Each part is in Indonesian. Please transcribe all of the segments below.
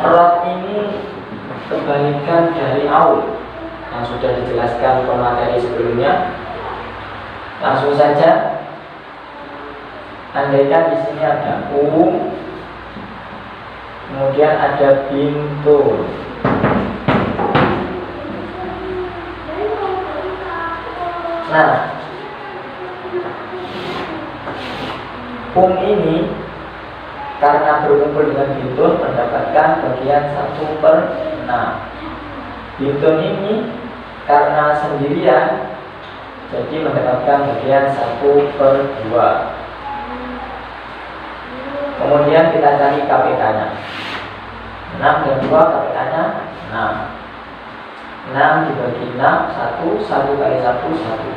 Rot ini kebalikan dari aul yang sudah dijelaskan pemateri sebelumnya. Langsung saja, andaikan di sini ada kemudian ada bintul. Nah, ini karena berkumpul dengan bintul mendapatkan bagian 1/6. Bintul ini karena sendirian jadi mendapatkan bagian 1/2. Kemudian kita cari KPK-nya. 6 dan 2 KPK-nya 6. 6 dibagi 6, 1 kali 1, 1.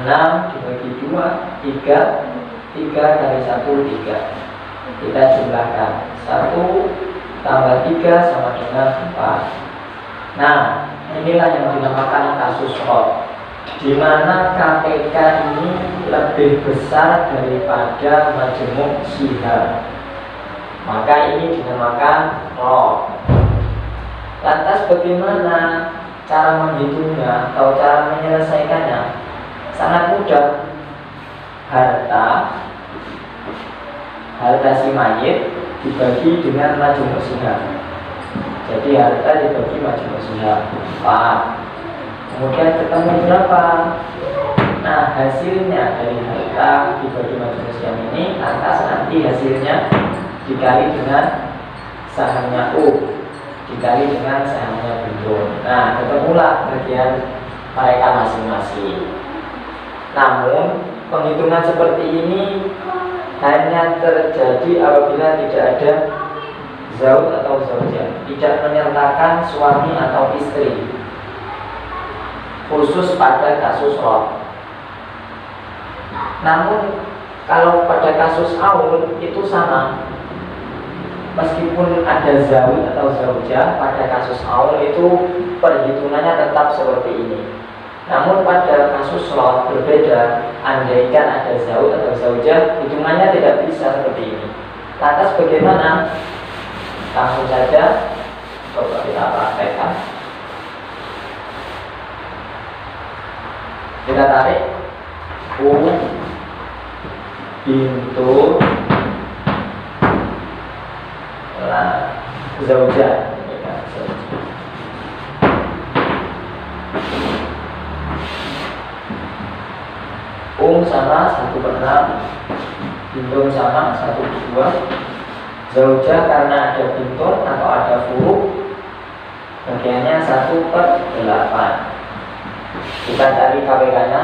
6 dibagi 2, 3 kali 1, 3. Kita jumlahkan 1 tambah 3 sama dengan 4. Nah, inilah yang dinamakan kasus rot, di mana KPK ini lebih besar daripada majemuk sihab. Maka ini dinamakan rot. Lantas bagaimana cara menghitungnya atau cara menyelesaikannya? Sangat mudah. Harta si mayit dibagi dengan majemuk sihab. Jadi harta dibagi majemuk sihab 4. Kemudian ketemu berapa? Nah, hasilnya dari harta dibagi majemuk sihab ini lantas nanti hasilnya dikali dengan sahamnya U, dikali dengan sahamnya bintul. Nah, ketemulah bagian mereka masing-masing. Namun penghitungan seperti ini hanya terjadi apabila tidak ada zauj atau zaujah, tidak menyertakan suami atau istri, khusus pada kasus rot. Namun kalau pada kasus aul itu sama, meskipun ada zauj atau zaujah, pada kasus aul itu perhitungannya tetap seperti ini. Namun pada kasus rot berbeda. Andaikan ada zauj atau zaujah, hitungannya tidak bisa seperti ini. Lantas bagaimana? Langsung saja coba kita praktekkan. Kita tarik bintul zaujah. Sama 1/6, bintul sama 1/2. Zaujah karena ada bintul atau ada furuk, bagiannya 1/8. Kita cari KPK-nya.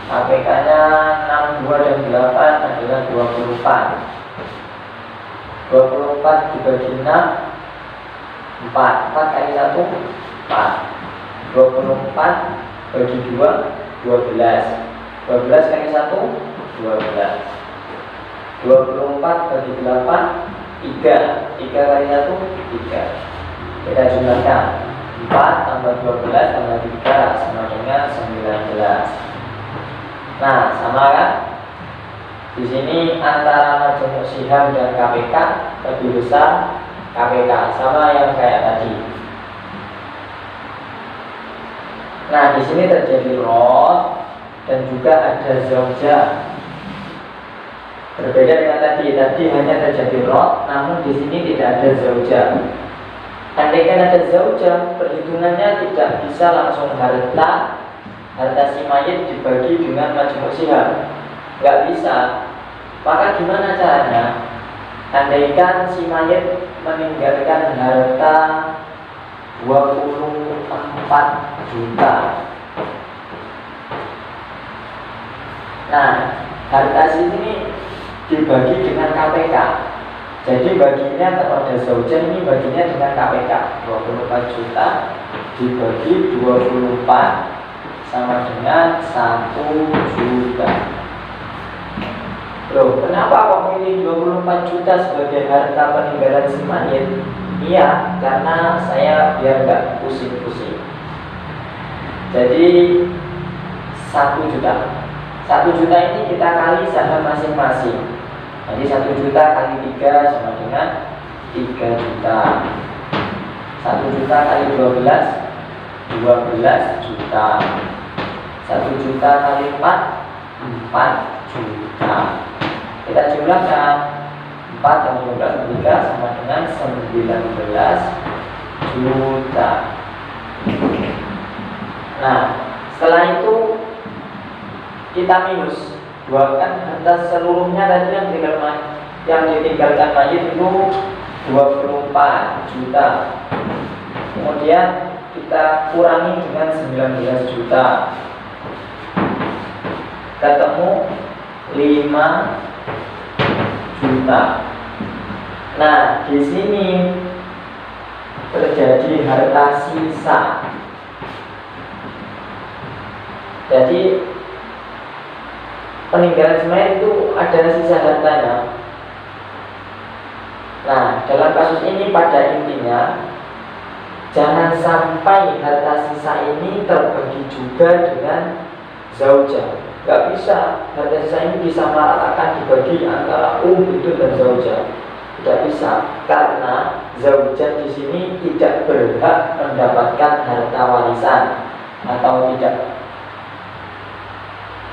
KPK-nya 6, 2, dan 8 adalah 24. 24 dibagi 6, 4. 4 kali 1, 4. 24 bagi 2, 12. 12 kali 1, 12. 24 bagi 8, 3. 3 kali 1, 3. Kita jumlahkan 4 tambah 12 tambah 3 sama dengan 19. Nah, sama kan? Di sini antara majemuk sihab dan KPK lebih besar KPK, sama yang kayak tadi. Nah, di sini terjadi rot dan juga ada zaujah. Berbeda dengan tadi hanya terjadi rot, namun di sini tidak ada zaujah. Andaikan ada zaujah, perhitungannya tidak bisa langsung harta si mayit dibagi dengan majemuk sihab, nggak bisa. Maka gimana caranya? Andaikan si mayit meninggalkan harta 24 juta. Nah, harta sini dibagi dengan KPK. Jadi baginya kepada zaujah ini baginya dengan KPK 24 juta dibagi 24 sama dengan 1 juta. Loh, kenapa kok pilih 24 juta sebagai harta peninggalan si mayit? Iya, karena saya biar nggak pusing-pusing. Jadi 1 juta. 1 juta ini kita kali saham masing-masing. Jadi 1 juta kali 3 sama dengan 3 juta. 1 juta kali 12 juta. 1 juta kali 4 juta. Kita jumlahkan 4 dan 12 3 sama dengan 19 juta. Nah, setelah itu kita minus, buatkan harta seluruhnya tadi yang ditinggalkan mayit itu 24 juta. Kemudian kita kurangi dengan 19 juta, ketemu 5 juta. Nah, di sini terjadi harta sisa. Jadi peninggalan semuanya itu ada sisa hartanya. Nah, dalam kasus ini pada intinya jangan sampai harta sisa ini terbagi juga dengan zaujah. Gak bisa harta sisa ini disamaratakan dibagi antara itu dan zaujah. Tidak bisa, karena zaujah di sini tidak berhak mendapatkan harta warisan atau tidak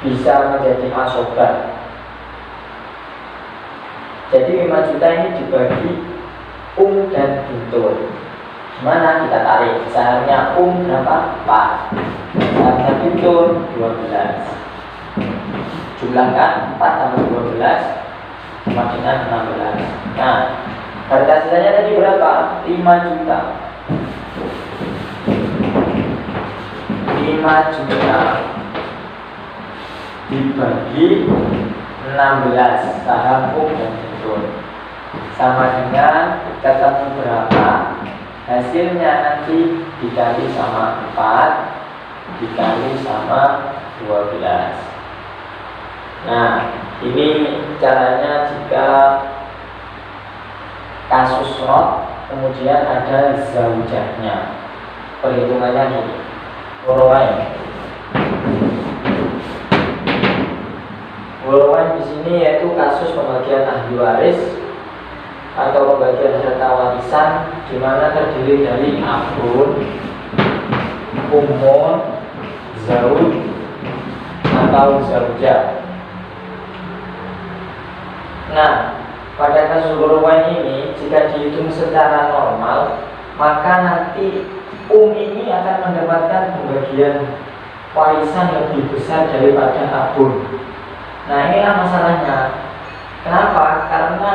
bisa menjadi asobar. Jadi 5 juta ini dibagi dan bintul. Gimana kita tarik? Misalnya berapa? 4. Misalnya bintul 12. Jumlahkan 4 tambah 12 sama dengan 16. Nah, harta sisanya tadi berapa? 5 juta. 5 juta dibagi 16 saham dan bintul sama dengan ketemu berapa? Hasilnya nanti dikali sama 4 dikali sama 12. Nah, ini caranya jika kasus not kemudian ada zaujahnya. Perhitungannya ini Golongan di sini yaitu kasus pembagian ahli waris atau pembagian harta warisan, di mana terdiri dari abun, umun, zauj atau zaujah. Nah, pada kasus golongan ini jika dihitung secara normal, maka nanti ini akan mendapatkan pembagian warisan lebih besar daripada abun. Nah, inilah masalahnya. Kenapa? Karena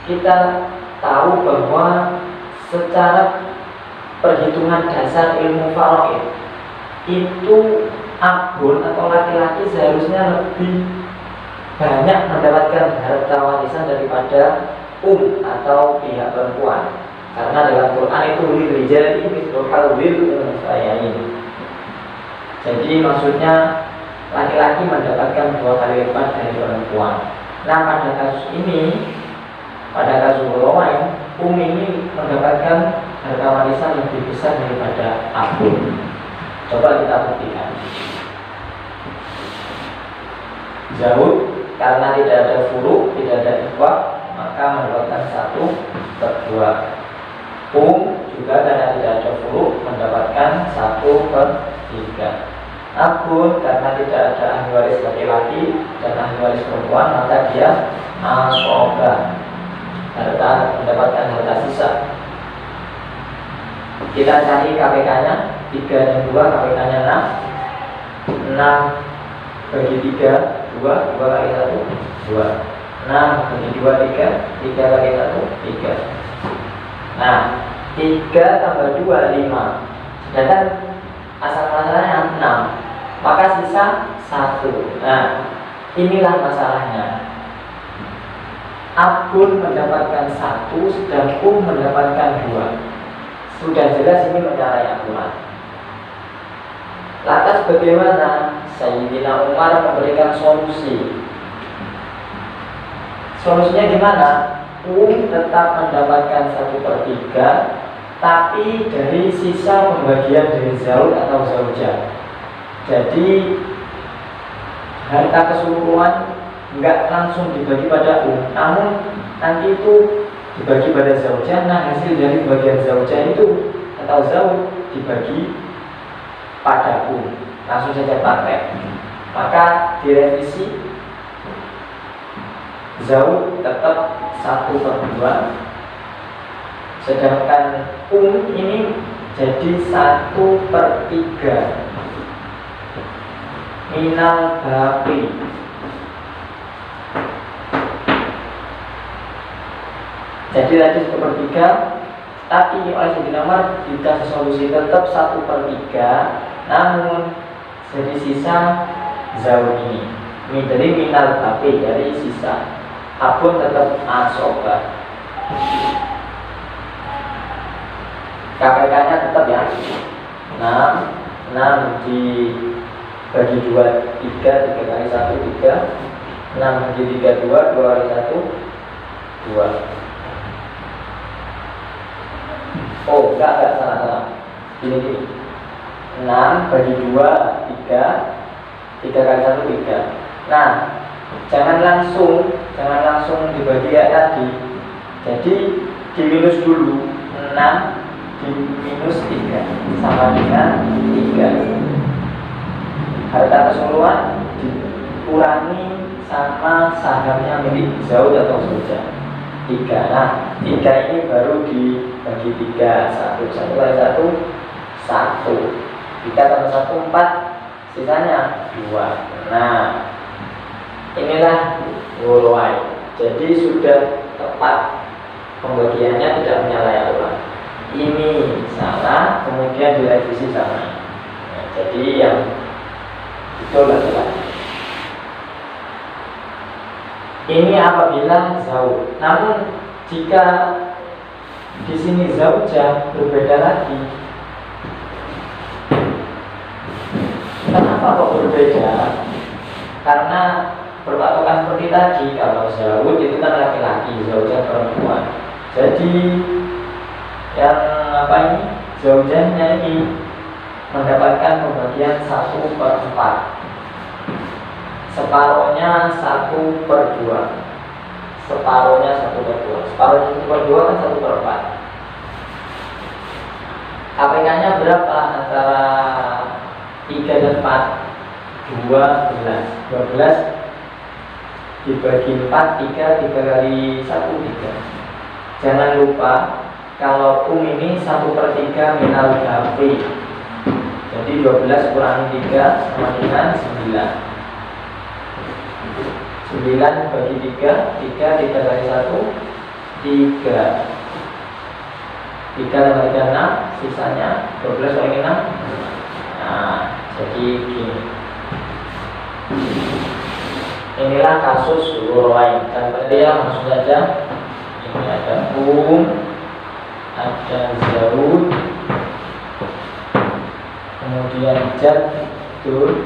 kita tahu bahwa secara perhitungan dasar ilmu faraid itu abun atau laki-laki seharusnya lebih banyak mendapatkan harta warisan daripada atau pihak perempuan. Karena dalam Quran itu lirijali mithlu hadzil unsayyain. Jadi maksudnya laki-laki mendapatkan 2 kali lipat dari perempuan. Nah, pada kasus ini, pada kasus golongan, ini mendapatkan harta warisan lebih besar daripada abun. Coba kita buktikan. Zauj karena tidak ada furu, tidak ada ikhwah, maka mendapatkan 1/2. Juga karena tidak ada furu, mendapatkan 1/3. Abun karena tidak ada ahli waris laki-laki dan ahli waris perempuan, maka dia asoba, mendapatkan harta sisa. Kita cari KPK-nya 3 dan 2, KPK-nya 6 bagi 3 2 kali 1 2, 6 bagi 2 3 kali 1 3. Nah, 3 tambah 2 5, sedangkan asal masalahnya 6, maka sisa 1. Nah, inilah masalahnya. Abun mendapatkan 1, sedang mendapatkan 2. Sudah jelas ini menyalahi aturan. Lantas bagaimana? Sayyidina Umar memberikan solusi. Solusinya gimana? Tetap mendapatkan 1/3, tapi dari sisa pembagian dari zauj atau zaujah. Jadi harta keseluruhan enggak langsung dibagi pada namun nanti itu dibagi pada zaujah. Nah, hasil dari bagian zaujah itu atau zauj dibagi pada langsung saja praktek. Maka direvisi, zauj tetap 1/2, sedangkan ini jadi 1/3 minal baqi. Jadi tadi 1/3, tapi oleh Sayyidina Umar dikasih solusi tetap 1/3, namun jadi sisa zauj ini dari minal baqi, dari sisa abun tetap asobah. KPK-nya tetap ya 6 dibagi 2, 3 kali 1, 3. 6 bagi 3, 2 kali 1, 2. Oh, enggak, salah. Gini. 6 bagi 2, 3 kali 1, 3. Nah, jangan langsung dibagi kayak tadi. Jadi diminus dulu. 6 diminus 3 sama dengan 3. Harta keseluruhan dikurangi sama sahamnya milik zauj atau zaujah 3. Nah, 3 ini baru dibagi 3. 1 kali 1, 1. 3 tambah 1, 4. Sisanya 2. Nah, inilah worldwide. Jadi sudah tepat pembagiannya, tidak menyalahi aturan. Ini salah, kemudian direvisi sama. Nah, jadi yang itu adalah ini apabila zauj. Namun jika di sini zaujah berbeda lagi. Kenapa kok berbeda? Karena berpatokan seperti tadi, kalau zauj itu kan laki-laki, zaujah perempuan. Jadi yang zaujahnya ini mendapatkan pembagian 1/4. Separohnya 1/2. Separohnya 1/2. Separohnya 1/2 kan 1/4. KPK-nya berapa antara 3 dan 4? 12. 12 dibagi 4, 3 kali 1, 3. Jangan lupa kalau ini 1/3 minal baqi. Jadi 12 kurangi 3 sama dengan 9. 9 bagi 3 kali 1, 3. 3 tambah 3, 6. Sisanya 12 kali 6. Nah, jadi gini. Inilah kasus worldwide. Dan dia langsung saja. Ini ada ada zauj, kemudian jaddur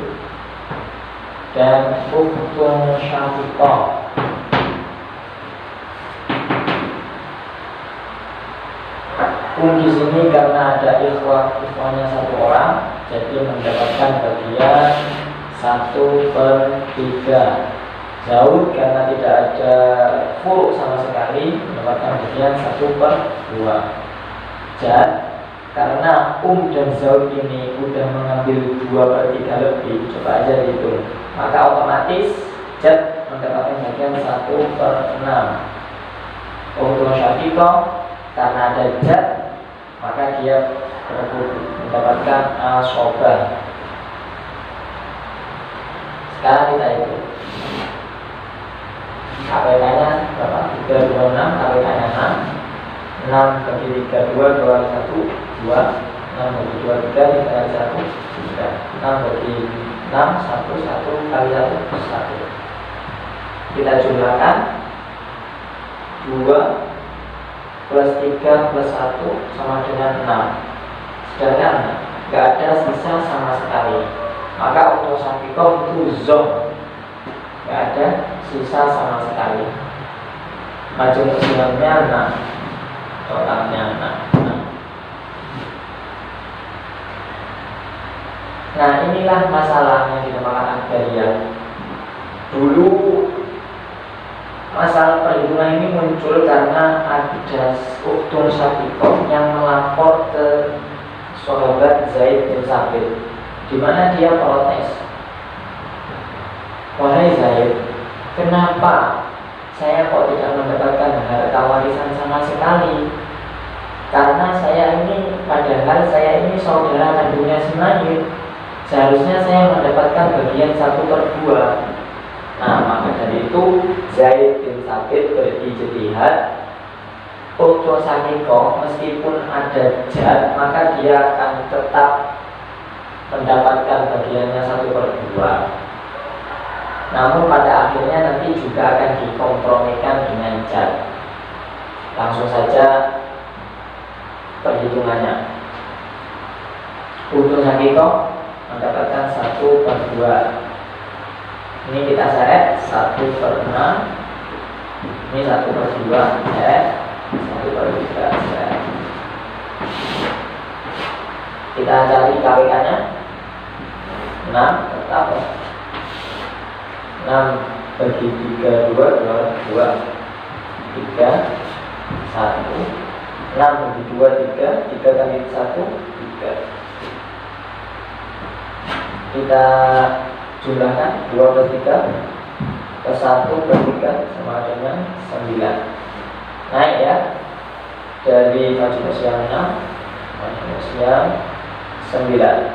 dan ukhtun syaqiqah. Di sini karena ada ikhwahnya 1 orang, jadi mendapatkan bagian 1/3. Zauj karena tidak ada furu sama sekali, mendapatkan bagian 1/2. Jad karena dan zauj ini udah mengambil 2/3 lebih, coba aja dihitung, maka otomatis jad mendapatkan bagian 1/6. Untuk syaqiqah karena ada jad, maka dia mendapatkan asobah. Sekarang kita hitung KPK-nya berapa? 3, 2, 6. KPK-nya 6. 6 bagi 3, 2 kali 1, 2. 6 bagi 2, 3 kali 1, 3. 6 bagi 6, 1 kali 1, 1. Kita jumlahkan 2 plus 3 plus 1 sama dengan 6. Sedangkan nggak ada sisa sama sekali, maka untuk syaqiqah itu zon, nggak ada sisa sama sekali. Majmuk silamnya 6, totalnya 6. Nah, inilah masalahnya di dinamakan Akbariyah. Dulu Masalah perhitungan ini muncul karena ada uktun Syakikoh yang melapor ke sahabat Zaid bin Sabit, di mana dia protes, "Wahai Zaid, kenapa saya kok tidak mendapatkan harta warisan sama sekali? Karena saya ini, padahal saya ini saudara kandungnya si Mayit. Seharusnya saya mendapatkan bagian 1/2. Nah, maka dari itu Zaid bin Sabit berijtihad, uktun Syakikoh meskipun ada jad, maka dia akan tetap mendapatkan bagiannya 1/2. Namun pada akhirnya nanti juga akan dikompromikan dengan jad. Langsung saja perhitungannya. Uktun Syakikoh mendapatkan 1/2. Ini kita seret 1/6. Ini 1/2 seret 1/3 seret. Kita cari KWK nya 6, tetap 6 bagi 3, 2, 2, 3, 1. 6 bagi 2, 3, 3 kali 1, 3. Kita jumlahkan 2 plus 3 plus 1 plus 3 sama dengan 9. Naik ya, dari majmus yang 6 majmus yang 9.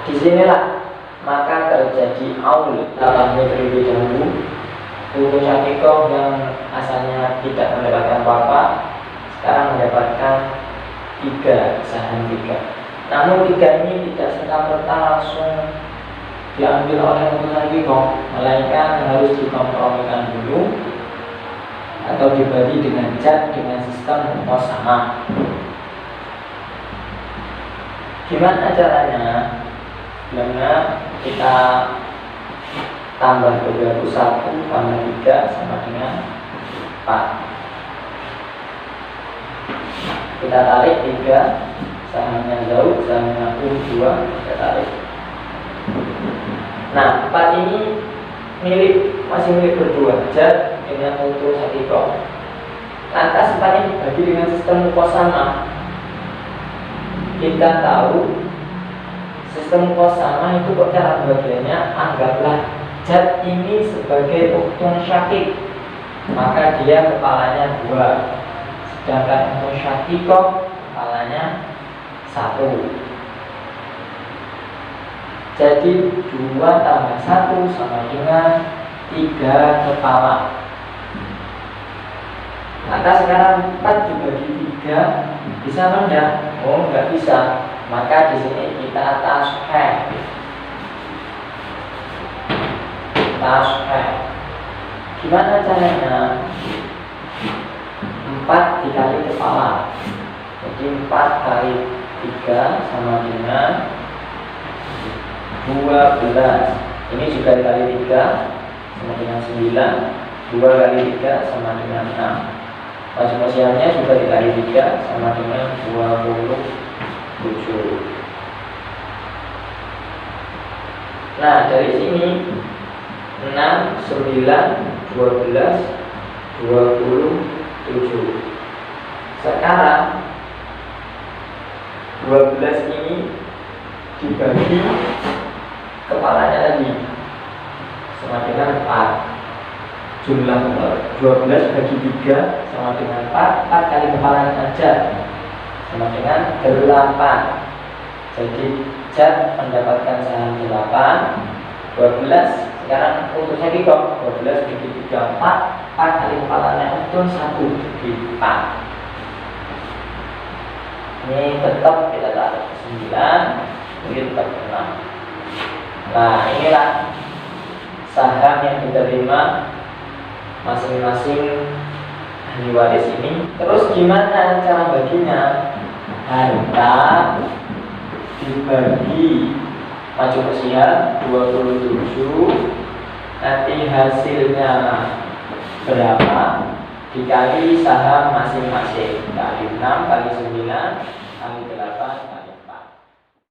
Disinilah maka terjadi aul dalam terlebih dahulu. Uktun Syakikoh yang asalnya tidak mendapatkan apa-apa sekarang mendapatkan 3, saham 3. Namun 3 ini tidak serta-merta langsung diambil oleh Uktun Syakikoh, melainkan harus dikompromikan dulu atau dibagi dengan jad dengan sistem muqasamah. Gimana caranya? Karena kita tambah 21 tambah 3 sama dengan 4. Kita tarik 3, sahamnya Zaud, sahamnya 2, kita tarik. Nah, 4 ini masih milik berdua, jad dengan Uktun Syakikoh. Lantas 4 ini dibagi dengan sistem muqasamah. Kita tahu sistem muqasamah itu cara pembagiannya, anggaplah jad ini sebagai Uktun Syakik, maka dia kepalanya 2, sedangkan Uktun Syakikoh kepalanya 1. Jadi 2 tambah 1 sama dengan 3 kepala. Maka sekarang 4 dibagi 3 bisa enggak? Oh, enggak bisa. Maka di sini kita tasheh. Gimana caranya? 4 dikali kepala. Jadi 4 kali 3 sama dengan 12. Ini juga dikali 3 sama dengan 9. 2 kali 3 sama dengan 6. Majmusiannya juga dikali 3 sama dengan 27. Nah, dari sini 6, 9, 12, 27. Sekarang 12 ini dibagi kepalanya tadi sama dengan 4. Jumlah 12 bagi 3 sama dengan 4. 4 kali kepalanya saja sama dengan 8. Jadi jad mendapatkan saham 8. 12 sekarang Uktun Syakikoh 12 bagi 3, 4. 4 kali kepalanya Uktun 1 bagi 4. Ini tetap kita taruh 9, ini tetap 6. Nah, inilah saham yang diterima masing-masing ahli waris ini. Terus gimana cara baginya? Harta dibagi majmusiah 27, nanti hasilnya berapa dikali saham masing-masing, kali 6 kali 9 kali 8